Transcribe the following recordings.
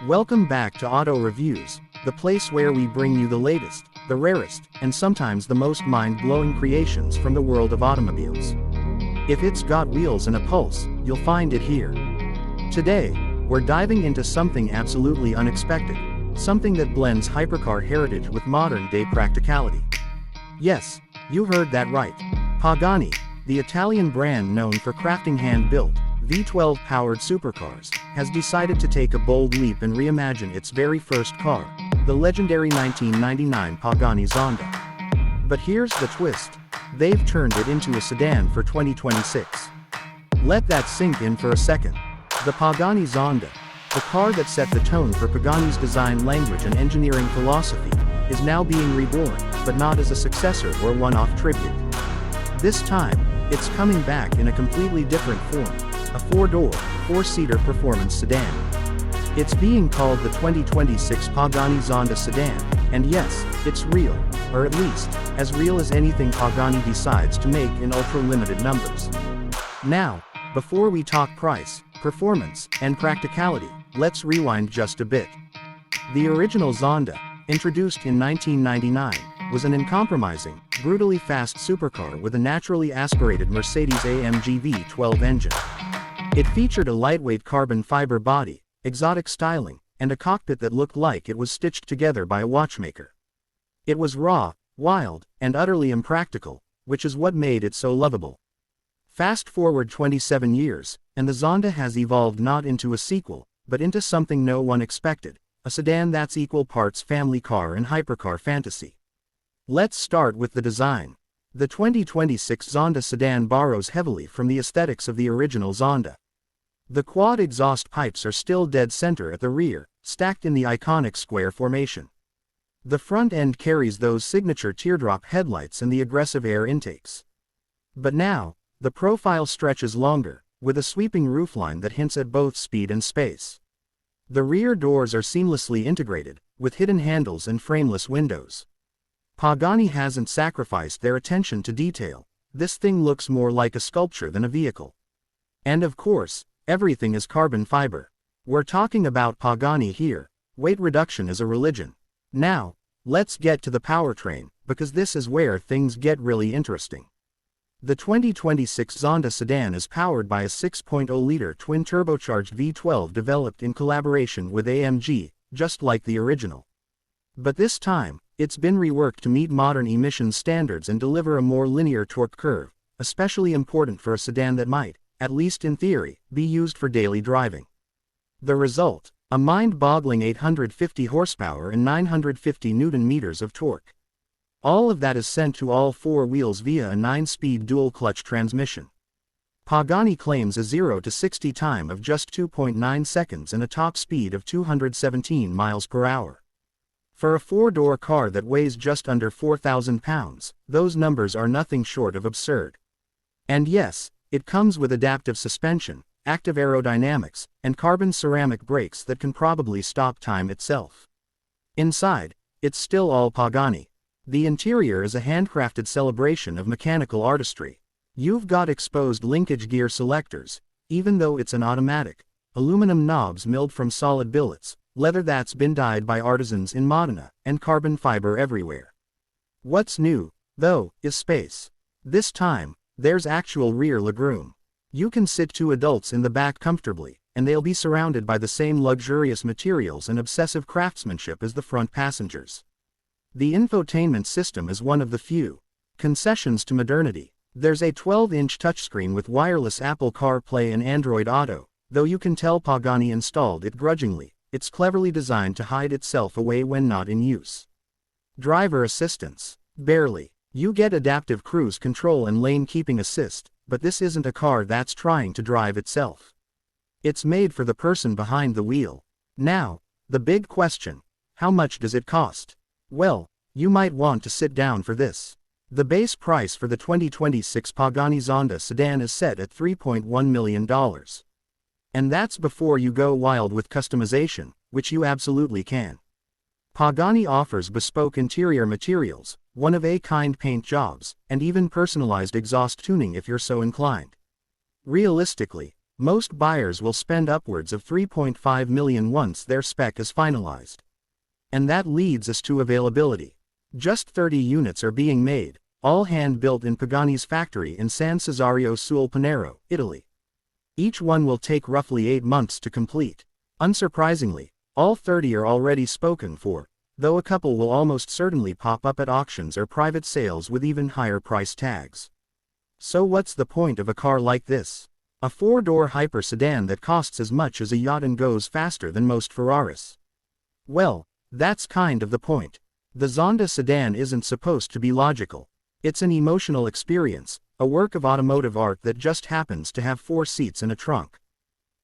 Welcome back to Auto Reviews, the place where we bring you the latest, the rarest, and sometimes the most mind-blowing creations from the world of automobiles. If it's got wheels and a pulse, you'll find it here. Today, we're diving into something absolutely unexpected, something that blends hypercar heritage with modern-day practicality. Yes, you heard that right. Pagani, the Italian brand known for crafting hand-built, V12-powered supercars, has decided to take a bold leap and reimagine its very first car, the legendary 1999 Pagani Zonda. But here's the twist. They've turned it into a sedan for 2026. Let that sink in for a second. The Pagani Zonda, the car that set the tone for Pagani's design language and engineering philosophy, is now being reborn, but not as a successor or one-off tribute. This time, it's coming back in a completely different form. A four-door, four-seater performance sedan. It's being called the 2026 Pagani Zonda sedan, and yes, it's real, or at least, as real as anything Pagani decides to make in ultra-limited numbers. Now, before we talk price, performance, and practicality, let's rewind just a bit. The original Zonda, introduced in 1999, was an uncompromising, brutally fast supercar with a naturally aspirated Mercedes-AMG V12 engine. It featured a lightweight carbon fiber body, exotic styling, and a cockpit that looked like it was stitched together by a watchmaker. It was raw, wild, and utterly impractical, which is what made it so lovable. Fast forward 27 years, and the Zonda has evolved not into a sequel, but into something no one expected, a sedan that's equal parts family car and hypercar fantasy. Let's start with the design. The 2026 Zonda sedan borrows heavily from the aesthetics of the original Zonda. The quad exhaust pipes are still dead center at the rear, stacked in the iconic square formation. The front end carries those signature teardrop headlights and the aggressive air intakes. But now, the profile stretches longer, with a sweeping roofline that hints at both speed and space. The rear doors are seamlessly integrated, with hidden handles and frameless windows. Pagani hasn't sacrificed their attention to detail. This thing looks more like a sculpture than a vehicle. And of course, everything is carbon fiber. We're talking about Pagani here. Weight reduction is a religion. Now, let's get to the powertrain, because this is where things get really interesting. The 2026 Zonda sedan is powered by a 6.0-liter twin-turbocharged V12 developed in collaboration with AMG, just like the original. But this time, it's been reworked to meet modern emission standards and deliver a more linear torque curve, especially important for a sedan that might, at least in theory, be used for daily driving. The result, a mind-boggling 850 horsepower and 950 Nm of torque. All of that is sent to all four wheels via a 9-speed dual-clutch transmission. Pagani claims a 0 to 60 time of just 2.9 seconds and a top speed of 217 miles per hour. For a four-door car that weighs just under 4,000 pounds, those numbers are nothing short of absurd. And yes, it comes with adaptive suspension, active aerodynamics, and carbon ceramic brakes that can probably stop time itself. Inside, it's still all Pagani. The interior is a handcrafted celebration of mechanical artistry. You've got exposed linkage gear selectors, even though it's an automatic, aluminum knobs milled from solid billets, leather that's been dyed by artisans in Modena, and carbon fiber everywhere. What's new, though, is space. This time, there's actual rear legroom. You can sit two adults in the back comfortably, and they'll be surrounded by the same luxurious materials and obsessive craftsmanship as the front passengers. The infotainment system is one of the few concessions to modernity. There's a 12-inch touchscreen with wireless Apple CarPlay and Android Auto, though you can tell Pagani installed it grudgingly. It's cleverly designed to hide itself away when not in use. Driver assistance. Barely. You get adaptive cruise control and lane keeping assist, but this isn't a car that's trying to drive itself. It's made for the person behind the wheel. Now, the big question. How much does it cost? Well, you might want to sit down for this. The base price for the 2026 Pagani Zonda sedan is set at $3.1 million. And that's before you go wild with customization, which you absolutely can. Pagani offers bespoke interior materials, one-of-a-kind paint jobs, and even personalized exhaust tuning if you're so inclined. Realistically, Most buyers will spend upwards of $3.5 million once their spec is finalized. And that leads us to availability. Just 30 units are being made, all hand-built in Pagani's factory in San Cesario sul Panaro, Italy. Each one will take roughly 8 months to complete. Unsurprisingly, all 30 are already spoken for, though a couple will almost certainly pop up at auctions or private sales with even higher price tags. So what's the point of a car like this? A 4-door hyper sedan that costs as much as a yacht and goes faster than most Ferraris. Well, that's kind of the point. The Zonda sedan isn't supposed to be logical. It's an emotional experience, a work of automotive art that just happens to have 4 seats and a trunk.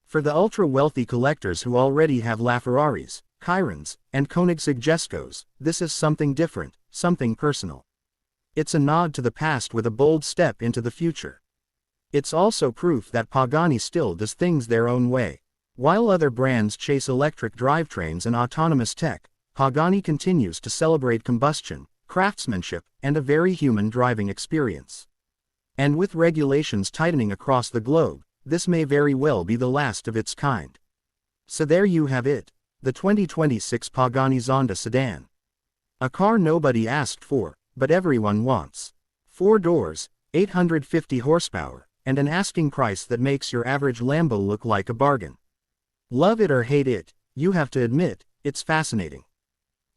For the ultra-wealthy collectors who already have LaFerraris, Chirons, and Koenigsegg Jescos, this is something different, something personal. It's a nod to the past with a bold step into the future. It's also proof that Pagani still does things their own way. While other brands chase electric drivetrains and autonomous tech, Pagani continues to celebrate combustion, craftsmanship, and a very human driving experience. And with regulations tightening across the globe, this may very well be the last of its kind. So there you have it, the 2026 Pagani Zonda sedan. A car nobody asked for, but everyone wants. 4 doors, 850 horsepower, and an asking price that makes your average Lambo look like a bargain. Love it or hate it, you have to admit, it's fascinating.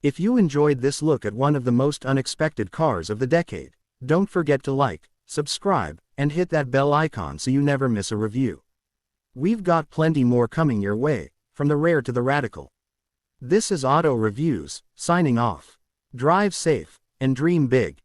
If you enjoyed this look at one of the most unexpected cars of the decade, don't forget to like, subscribe, and hit that bell icon so you never miss a review. We've got plenty more coming your way, from the rare to the radical. This is Auto Reviews, signing off. Drive safe, and dream big.